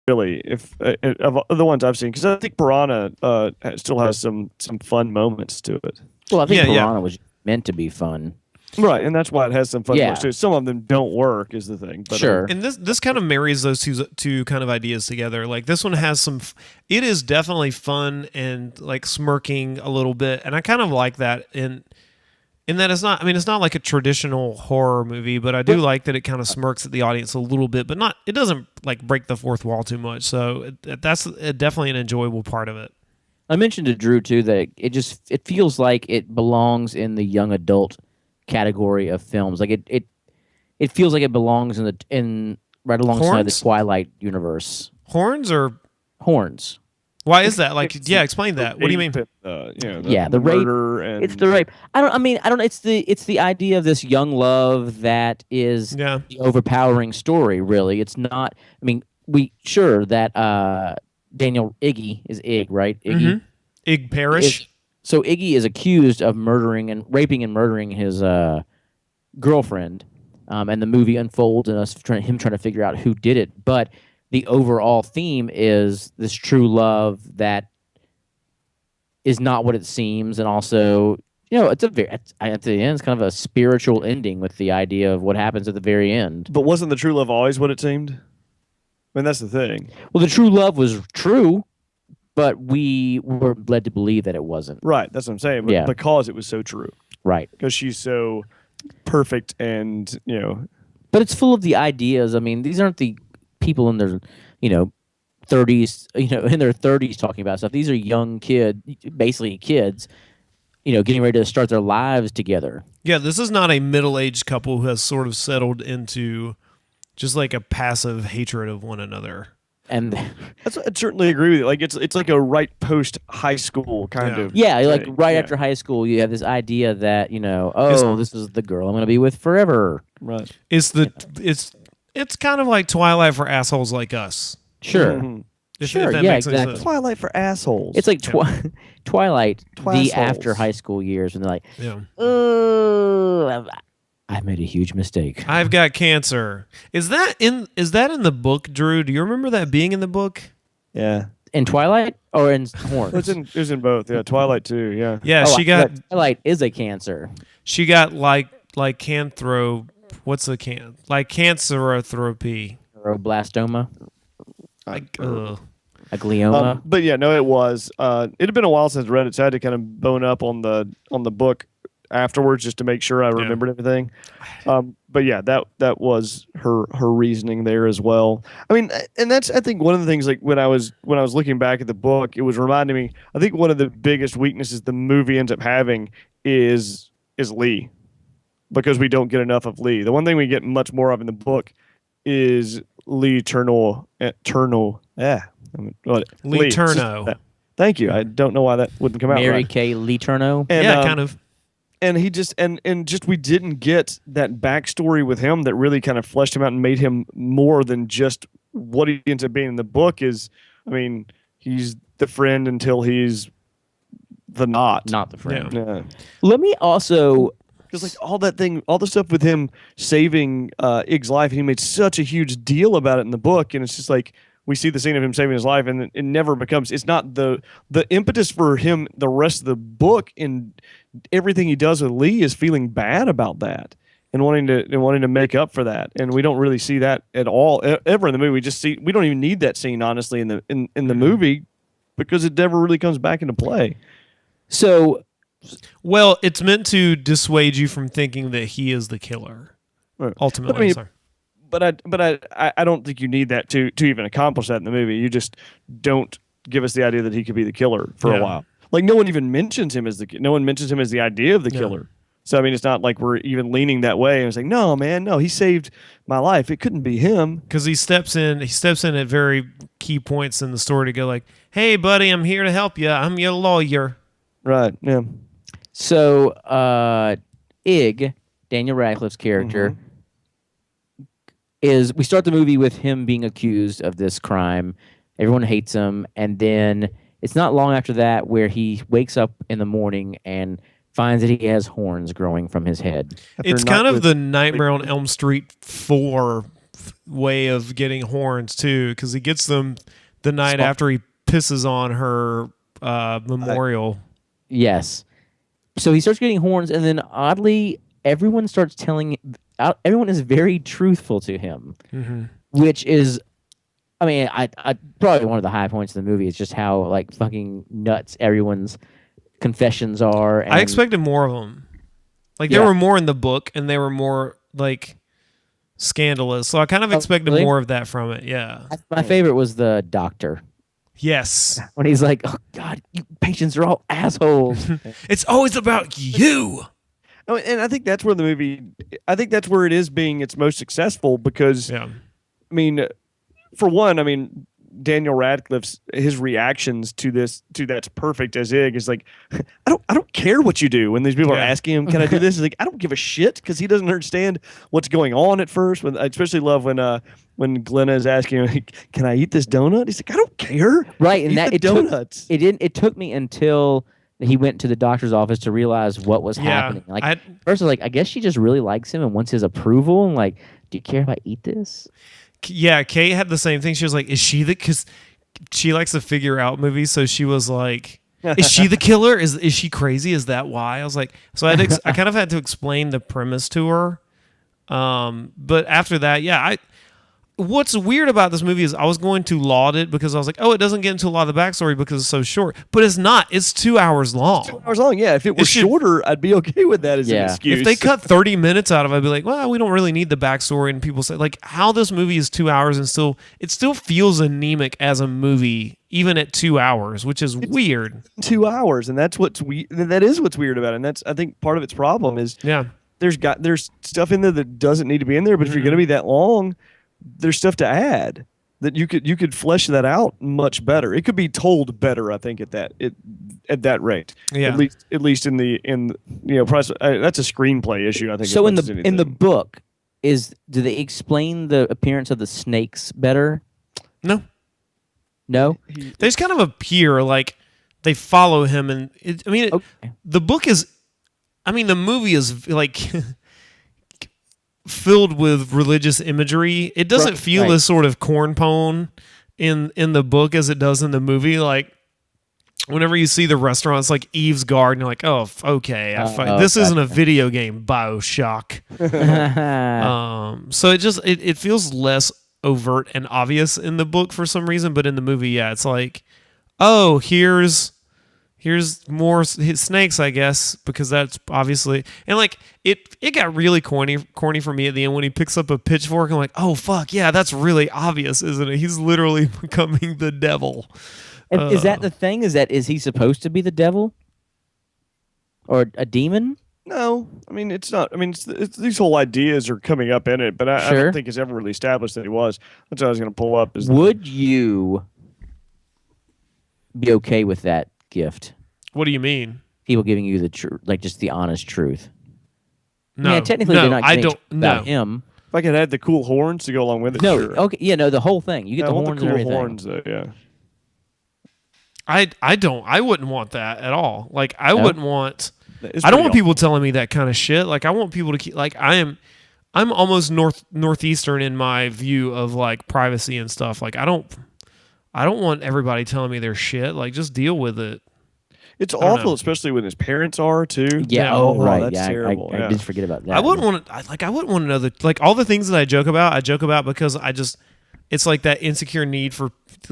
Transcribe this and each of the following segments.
really, if of the ones I've seen, because I think Piranha still has some fun moments to it. Well, I think Piranha was meant to be fun. Right, and that's why it has some fun Yeah. parts too. Some of them don't work, is the thing. But, Sure. And this kind of marries those two kind of ideas together. Like this one has some. It is definitely fun and like smirking a little bit, and I kind of like that. In that it's not. I mean, it's not like a traditional horror movie, but I do like that it kind of smirks at the audience a little bit, but not. It doesn't like break the fourth wall too much. So that's definitely an enjoyable part of it. I mentioned to Drew too that it feels like it belongs in the young adult category of films. Like it feels like it belongs in right alongside the Twilight universe. Horns. Why is that? Like, explain that. What do you mean? The murder rape. And it's the rape. I don't. It's the idea of this young love that is the overpowering story. Really, it's not. I mean, that Daniel Iggy is Ig, right? Iggy. Mm-hmm. Ig Parrish. So Iggy is accused of raping and murdering his girlfriend, and the movie unfolds and him trying to figure out who did it. But the overall theme is this true love that is not what it seems, and also, it's at the end, it's kind of a spiritual ending with the idea of what happens at the very end. But wasn't the true love always what it seemed? I mean, that's the thing. Well, the true love was true, but we were led to believe that it wasn't. Right, that's what I'm saying. But because it was so true. Right. Because she's so perfect and, But it's full of the ideas. I mean, these aren't the people in their, 30s, in their 30s talking about stuff. These are young basically kids, getting ready to start their lives together. Yeah, this is not a middle-aged couple who has sort of settled into just like a passive hatred of one another. And I certainly agree with you. Like it's like a right post high school kind of. Yeah, like right after high school, you have this idea that this is the girl I'm going to be with forever. Right. It's kind of like Twilight for assholes like us. Sure. Mm-hmm. If that makes any sense. Twilight for assholes. It's like Twilight, the after high school years, when they're like, I made a huge mistake. I've got cancer. Is that in the book, Drew? Do you remember that being in the book? Yeah. In Twilight or in Horns? It was in both. Yeah, Twilight too. Yeah. Yeah, Twilight is a cancer. She got what's the cancerotherapy? Neuroblastoma. A glioma. But yeah, no, it was. It had been a while since I read it, so I had to kind of bone up on the book afterwards just to make sure I remembered everything. But yeah, that was her reasoning there as well. I mean, and that's, I think, one of the things, like when I was looking back at the book, it was reminding me, I think one of the biggest weaknesses the movie ends up having is Lee, because we don't get enough of Lee. The one thing we get much more of in the book is Lee Turno. Lee Turno. Thank you. I don't know why that wouldn't come out Mary right. Kay Lee Turno. And, kind of. And he just and just we didn't get that backstory with him that really kind of fleshed him out and made him more than just what he ends up being in the book is. I mean, he's the friend until he's the not the friend. Yeah. Let me also, because like all the stuff with him saving Ig's life, he made such a huge deal about it in the book, and it's just like we see the scene of him saving his life, and it never becomes. It's not the impetus for him. The rest of the book and everything he does with Lee is feeling bad about that and wanting to make up for that, and we don't really see that at all ever in the movie. We don't even need that scene, honestly, in the movie, because it never really comes back into play. So, well, it's meant to dissuade you from thinking that he is the killer. Right. Ultimately, but I don't think you need that to even accomplish that in the movie. You just don't give us the idea that he could be the killer for a while. Like no one even mentions him as the idea of the killer. So I mean, it's not like we're even leaning that way. And it's like, no, man, no, he saved my life. It couldn't be him. Because he steps in at very key points in the story to go like, hey, buddy, I'm here to help you. I'm your lawyer. Right. Yeah. So, Ig, Daniel Radcliffe's character, we start the movie with him being accused of this crime. Everyone hates him, and then it's not long after that where he wakes up in the morning and finds that he has horns growing from his head. It's kind of the Nightmare on Elm Street 4 way of getting horns too, because he gets them the night after he pisses on her memorial. Yes. So he starts getting horns, and then oddly, everyone starts everyone is very truthful to him, which is, I mean, I probably one of the high points of the movie is just how like fucking nuts everyone's confessions are. And, I expected more of them. Like there were more in the book, and they were more like scandalous. So I kind of expected more of that from it. Yeah. My favorite was the doctor. Yes. When he's like, "Oh God, you patients are all assholes." It's always about you. Oh, and I think that's where it is being its most successful because, I mean, for one, I mean, Daniel Radcliffe's his reactions to that's perfect as Ig is like, I don't care what you do when these people are asking him, can I do this? He's like, I don't give a shit because he doesn't understand what's going on at first. I especially love when Glenna is asking him, can I eat this donut? He's like, I don't care. Right, and eat donuts. It took me until he went to the doctor's office to realize what was happening. Like first, I was like, I guess she just really likes him and wants his approval. And like, do you care if I eat this? Yeah, Kate had the same thing. She was like, is she because she likes to figure out movies, so she was like, is she the killer? Is she crazy? Is that why? I was like, so I kind of had to explain the premise to her. But after that, what's weird about this movie is I was going to laud it because I was like, oh, it doesn't get into a lot of the backstory because it's so short. But it's not. It's 2 hours long. It's 2 hours long, yeah. If it was shorter, I'd be okay with that as an excuse. If they cut 30 minutes out of it, I'd be like, well, we don't really need the backstory. And people say, like, how this movie is 2 hours and it still feels anemic as a movie, even at 2 hours, which is weird. 2 hours, and that is what's weird about it. And that's, I think, part of its problem is there's stuff in there that doesn't need to be in there, but if you're going to be that long, there's stuff to add that you could flesh that out much better. It could be told better, I think, at that rate. Yeah. At least in price. That's a screenplay issue, I think. So in the book, do they explain the appearance of the snakes better? No. No. They just kind of appear like they follow him, and the book is. I mean, the movie is like. Filled with religious imagery. It doesn't feel as sort of cornpone in the book as it does in the movie. Like whenever you see the restaurants like Eve's Garden, you're like, oh, okay, this isn't a video game, BioShock. So it feels less overt and obvious in the book for some reason, but in the movie, it's like, oh, here's more snakes, I guess, because that's obviously, and like it got really corny for me at the end when he picks up a pitchfork and like, oh fuck yeah, that's really obvious, isn't it? He's literally becoming the devil. And is that the thing? Is he supposed to be the devil or a demon? No, I mean it's not. I mean it's these whole ideas are coming up in it, but I don't think it's ever really established that he was. That's what I was going to pull up. Would you be okay with that gift? What do you mean? People giving you the truth, like just the honest truth. No, yeah, technically they're not getting about him. If I could add the cool horns to go along with it, sure. Okay, the whole thing. You get the horns and everything. Horns, yeah. I wouldn't want that at all. Like I wouldn't want. I don't want people telling me that kind of shit. Like I want people to keep. Like I'm almost northeastern in my view of like privacy and stuff. Like I don't want everybody telling me their shit. Like just deal with it. It's awful, especially when his parents are too. Yeah. Right. That's terrible. I did forget about that. I wouldn't want to. I wouldn't want to know that. Like all the things that I joke about because it's like that insecure need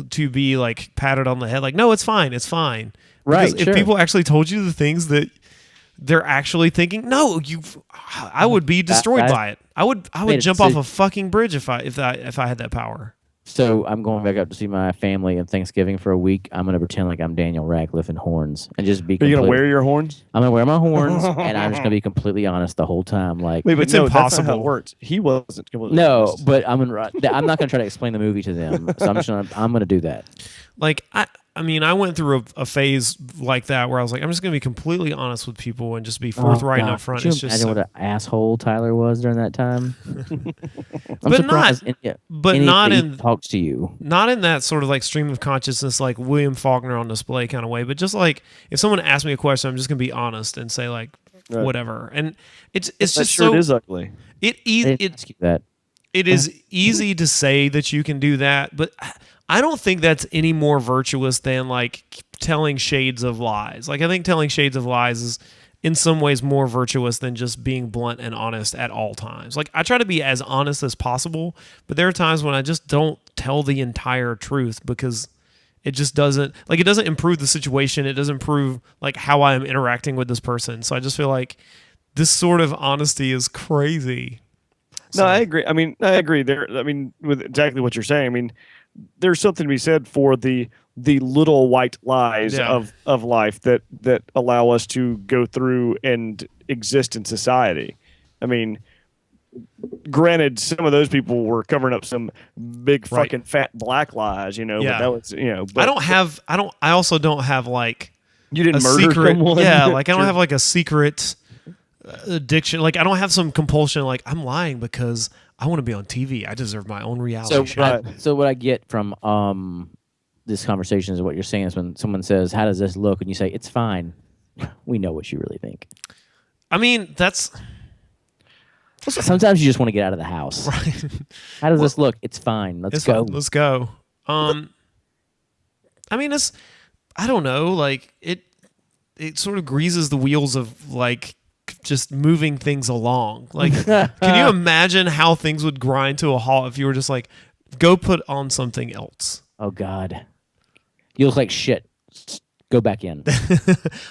to be like patted on the head. Like no, it's fine. It's fine. Right. Because if people actually told you the things that they're actually thinking, no, I would be destroyed by it. I would jump off a fucking bridge if I had that power. So I'm going back up to see my family on Thanksgiving for a week. I'm going to pretend like I'm Daniel Radcliffe in horns and just be. Are you going to wear your horns? I'm going to wear my horns, and I'm just going to be completely honest the whole time. Like, wait, but it's impossible. That's not how it works. He wasn't completely honest. But I'm not going to try to explain the movie to them. So I'm going to do that. Like I mean, I went through a phase like that where I was like, I'm just going to be completely honest with people and just be forthright and upfront. Could you imagine what an asshole Tyler was during that time? But not in talks to you. Not in that sort of like stream of consciousness, like William Faulkner on display kind of way. But just like if someone asks me a question, I'm just going to be honest and say like whatever. And it's just that shirt is ugly. It it is easy to say that you can do that, but I don't think that's any more virtuous than like telling shades of lies. Like I think telling shades of lies is in some ways more virtuous than just being blunt and honest at all times. Like I try to be as honest as possible, but there are times when I just don't tell the entire truth because it just doesn't improve the situation. It doesn't improve like how I am interacting with this person. So I just feel like this sort of honesty is crazy. No, I agree. I mean, I agree there. I mean, with exactly what you're saying. I mean, there's something to be said for the little white lies of life that allow us to go through and exist in society. I mean, granted, some of those people were covering up some big fucking fat black lies, but that was, but I also don't have like you didn't a murder secret, someone. yeah, like I don't have like a secret addiction. Like I don't have some compulsion like I'm lying because I want to be on TV. I deserve my own reality show. So what I get from this conversation is what you're saying is when someone says, "How does this look?" and you say, "It's fine." We know what you really think. I mean, that's sometimes you just want to get out of the house. Right. How does this look? It's fine. Let's go. Let's go. I mean, I don't know. Like it sort of greases the wheels of like just moving things along. Like, can you imagine how things would grind to a halt if you were just like, go put on something else? Oh God, you look like shit. Go back in.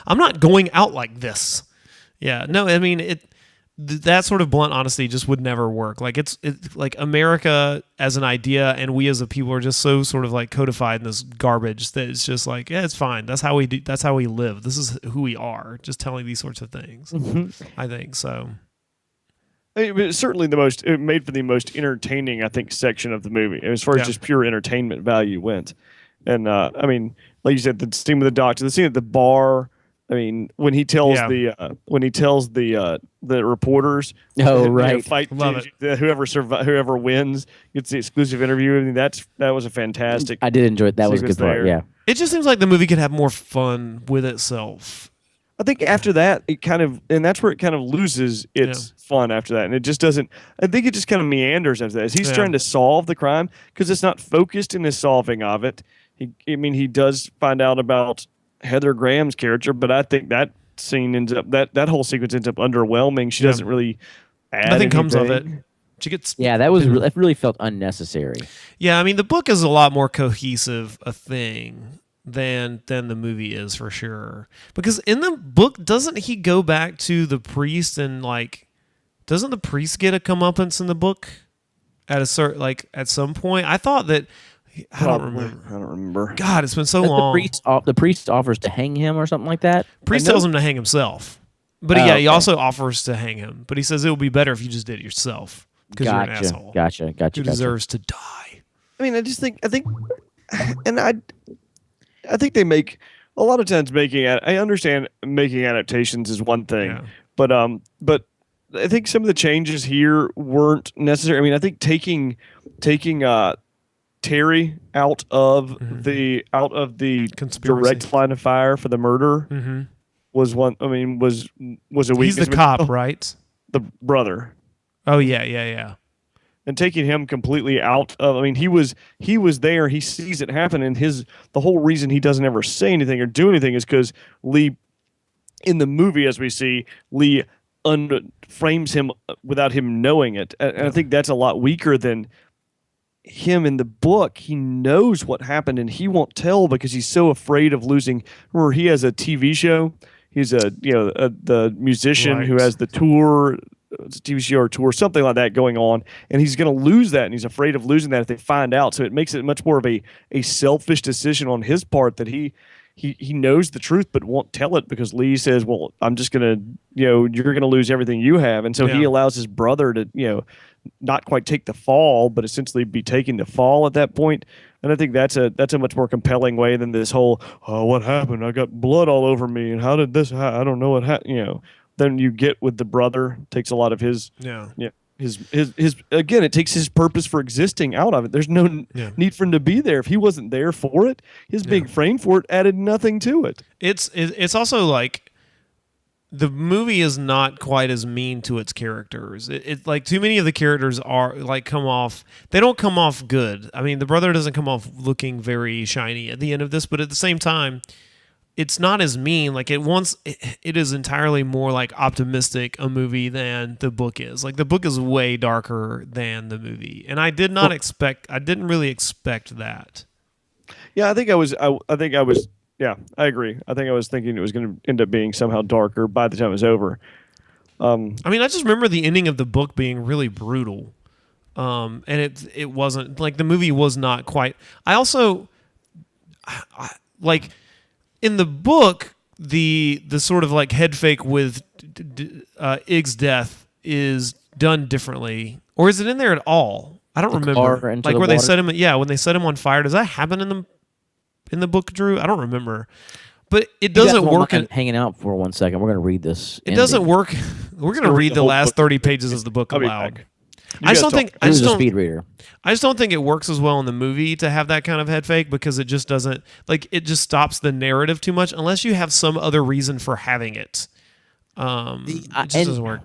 I'm not going out like this. Yeah, no, I mean that sort of blunt honesty just would never work. Like it's like America as an idea and we as a people are just so sort of like codified in this garbage that it's just like, yeah, it's fine. That's how we do. That's how we live. This is who we are. Just telling these sorts of things. I think so. I mean, certainly it made for the most entertaining, I think, section of the movie as far as just pure entertainment value went. And I mean, like you said, the scene with the doctor, the scene at the bar. I mean, when he tells the reporters, fight whoever wins gets the exclusive interview. I mean, that was a fantastic. I did enjoy it. That was a good part. Yeah, it just seems like the movie could have more fun with itself. I think after that, and that's where it kind of loses its fun after that, and it just doesn't. I think it just kind of meanders after that. As he's trying to solve the crime because it's not focused in his solving of it. He does find out about Heather Graham's character, but I think that scene ends up that whole sequence ends up underwhelming. She doesn't really add nothing anything. Comes of it. She gets that really felt unnecessary. Yeah, I mean the book is a lot more cohesive a thing than the movie is for sure. Because in the book, doesn't he go back to the priest and like doesn't the priest get a comeuppance in the book at at some point? I thought that. I don't remember. God, it's been so long. The priest offers to hang him or something like that. Priest tells him to hang himself, but he also offers to hang him. But he says it would be better if you just did it yourself because you're an asshole. Gotcha. Who deserves to die. I mean, I think they make a lot of times I understand making adaptations is one thing, but I think some of the changes here weren't necessary. I mean, I think taking Terry out of the direct line of fire for the murder was one. I mean, was a weakness. He's the cop, right? The brother. Oh yeah. And taking him completely out of. I mean, he was there. He sees it happen, and the whole reason he doesn't ever say anything or do anything is because Lee, in the movie, as we see, Lee frames him without him knowing it, and I think that's a lot weaker than. Him in the book, he knows what happened and he won't tell because he's so afraid of losing. Remember, he has a TV show. He's the musician who has the tour, TV show or tour, something like that going on, and he's going to lose that, and he's afraid of losing that if they find out. So it makes it much more of a selfish decision on his part that he knows the truth but won't tell it because Lee says, "Well, I'm just going to, you're going to lose everything you have," and so he allows his brother to, not quite take the fall, but essentially be taking the fall at that point. And I think that's a much more compelling way than this whole, "Oh, what happened? I got blood all over me, and how did this? I don't know what happened." Then you get with the brother takes a lot of his his again, it takes his purpose for existing out of it. There's no need for him to be there if he wasn't there for it. His being framed for it added nothing to it. It's also like the movie is not quite as mean to its characters. It like too many of the characters are like they don't come off good. I mean, the brother doesn't come off looking very shiny at the end of this, but at the same time, it's not as mean. Like it is entirely more like optimistic a movie than the book is. Like the book is way darker than the movie, and I didn't really expect that. Yeah, I think I was. Yeah, I agree. I think I was thinking it was going to end up being somehow darker by the time it was over. I mean, I just remember the ending of the book being really brutal, and it wasn't like the movie was not quite. I also like in the book the sort of like head fake with Ig's death is done differently, or is it in there at all? I don't remember. Like where they set him, when they set him on fire. Does that happen in the book, Drew? I don't remember, but it doesn't work. Hanging out for 1 second. We're going to read this. It doesn't work. We're going to read the last 30 pages of the book aloud. I just don't think it works as well in the movie to have that kind of head fake, because it just doesn't, like, it just stops the narrative too much unless you have some other reason for having it. It just doesn't work.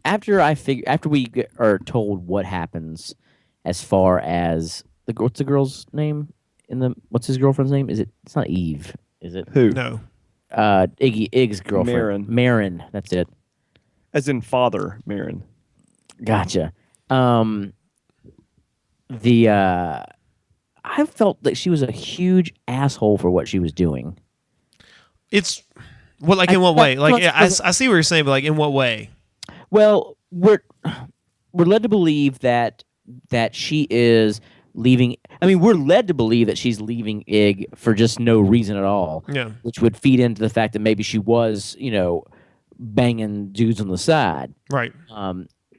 After we are told what happens as far as what's the girl's name what's his girlfriend's name? It's not Eve, is it? Who? No. Ig's girlfriend. Marin, that's it. As in father, Marin. Gotcha. I felt that she was a huge asshole for what she was doing. It's in what way? Like, I see what you're saying, but like, in what way? Well, we're led to believe that she is leaving. I mean, we're led to believe that she's leaving Ig for just no reason at all. Yeah. Which would feed into the fact that maybe she was, banging dudes on the side. Right.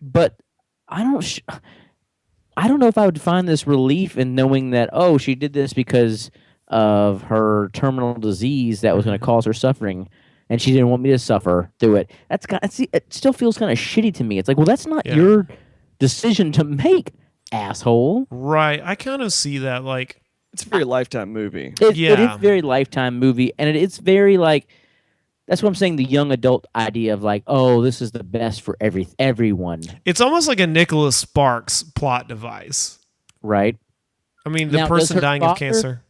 But I don't know if I would find this relief in knowing that, she did this because of her terminal disease that was going to cause her suffering, and she didn't want me to suffer through it. It still feels kind of shitty to me. It's like, well, that's not your decision to make, asshole. Right. I kind of see that. Like, it's a very Lifetime movie. It is very Lifetime movie, and it's very like, that's what I'm saying, the young adult idea of like, this is the best for everyone. It's almost like a Nicholas Sparks plot device. Right. I mean, the person dying of cancer.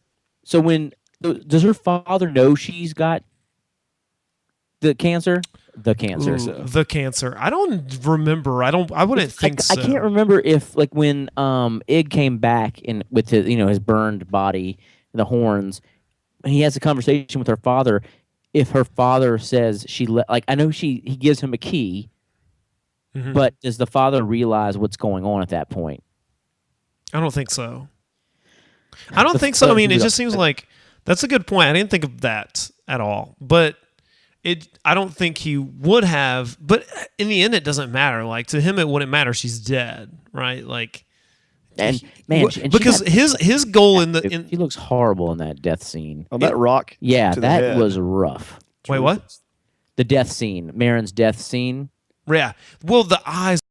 So does her father know she's got the cancer? The cancer. Ooh, the cancer. I don't remember. I wouldn't think so. I can't remember if, like, when Ig came back with his, his burned body, the horns, and he has a conversation with her father. If her father says I know he gives him a key, but does the father realize what's going on at that point? I don't think so. I don't think so. I mean, it just seems like that's a good point. I didn't think of that at all, but I don't think he would have. But in the end, it doesn't matter. Like, to him, it wouldn't matter. She's dead, right? Like, because his goal she looks horrible in that death scene. Oh, that rock. Yeah, that was rough. Wait, what? The death scene, Marin's death scene. Yeah. Well, the eyes